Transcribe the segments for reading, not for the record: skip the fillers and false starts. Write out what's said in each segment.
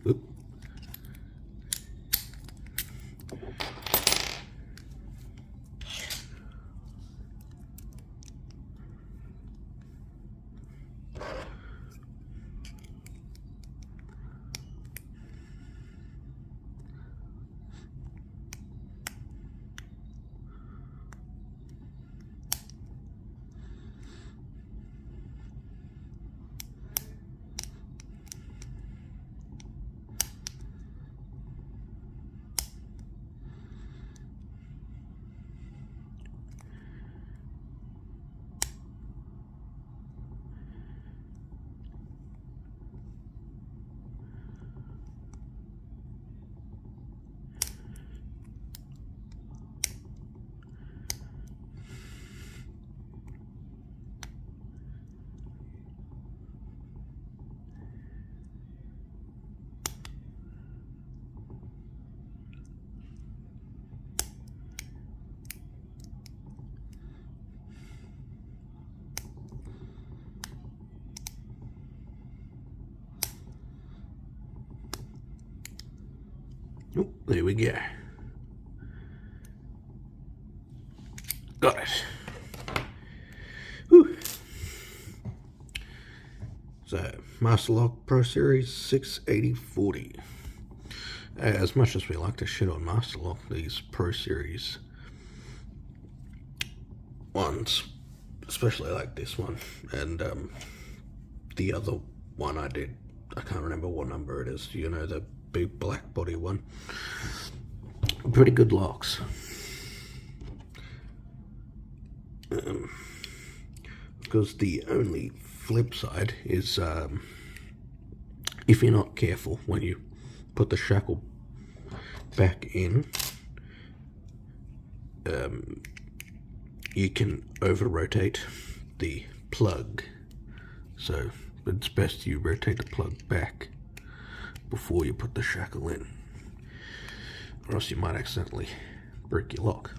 Oop. Oh, there we go. Got it. Whew. So, Master Lock Pro Series 68040. As much as we like to shit on Master Lock, these Pro Series ones, especially like this one, and the other one I did, I can't remember what number it is, you know, the big black body one. Pretty good locks. Because the only flip side is if you're not careful when you put the shackle back in, you can over rotate the plug, so it's best you rotate the plug back before you put the shackle in, or else you might accidentally break your lock.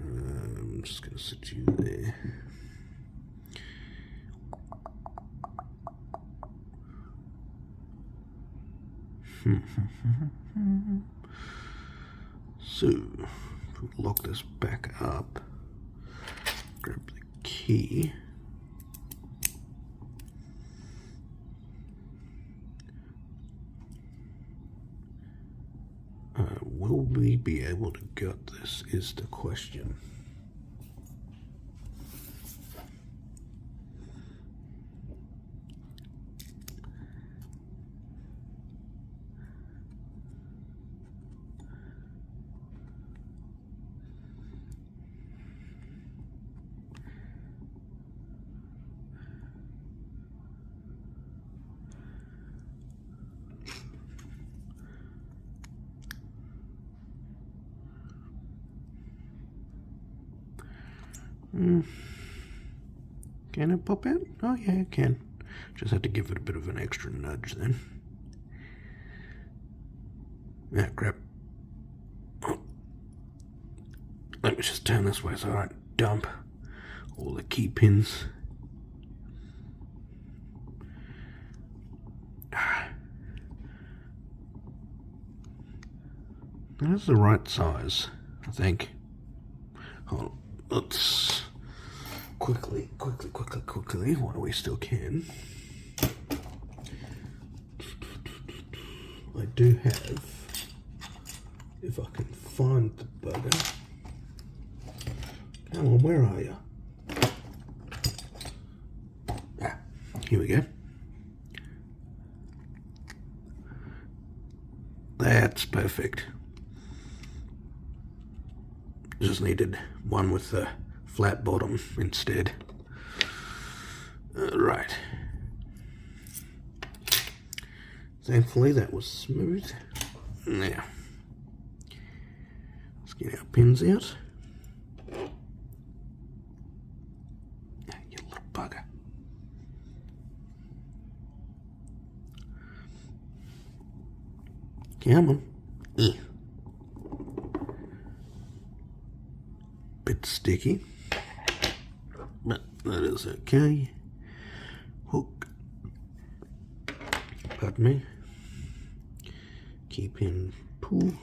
I'm just going to sit you there. So, if we lock this back up, grab the key. Will we be able to get this is the question. Can it pop out? Oh yeah, it can. Just have to give it a bit of an extra nudge then. Ah, crap. Oh. Let me just turn this way so I don't dump all the key pins. That's the right size, I think. Hold on. Let's quickly, while we still can. I do have, if I can find the bugger. Come on, where are you? Ah, here we go. That's perfect. Just needed one with the flat bottom instead. Right. Thankfully that was smooth. Now, let's get our pins out. Come on. Bit sticky, but that is okay. Hook. Pardon me. Keep in pull.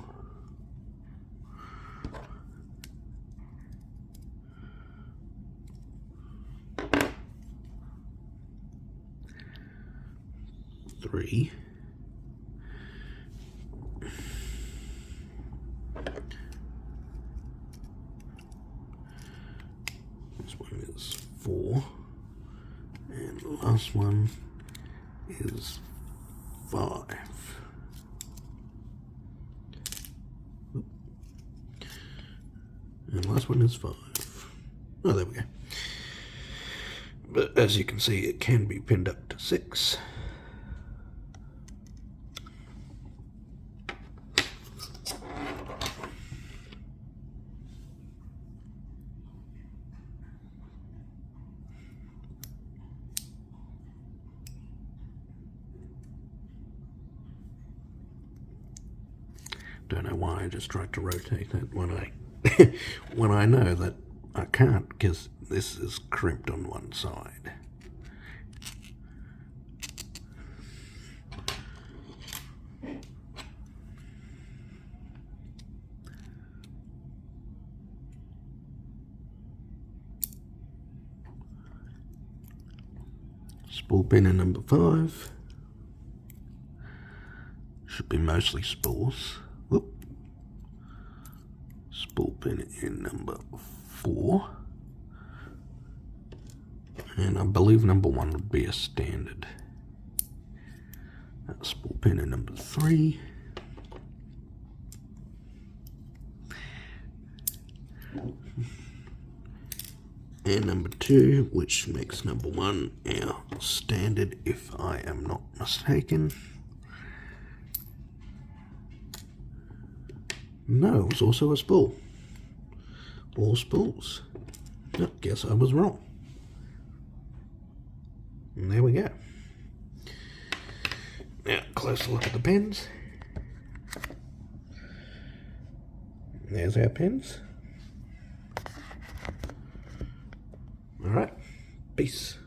Three. This one is 4, and the last one is 5. And the last one is 5. Oh, there we go. But as you can see, it can be pinned up to 6. Don't know why I just tried to rotate it when I when I know that I can't, because this is crimped on one side. Spool pin in number 5. Should be mostly spools. Whoop. Spool pin in number 4. And I believe number 1 would be a standard. Spool pin in number 3. And number 2, which makes number 1 our standard, if I am not mistaken. No, it was also a spool. All spools. Oh, guess I was wrong. And there we go. Now, closer look at the pins. There's our pins. Alright, peace.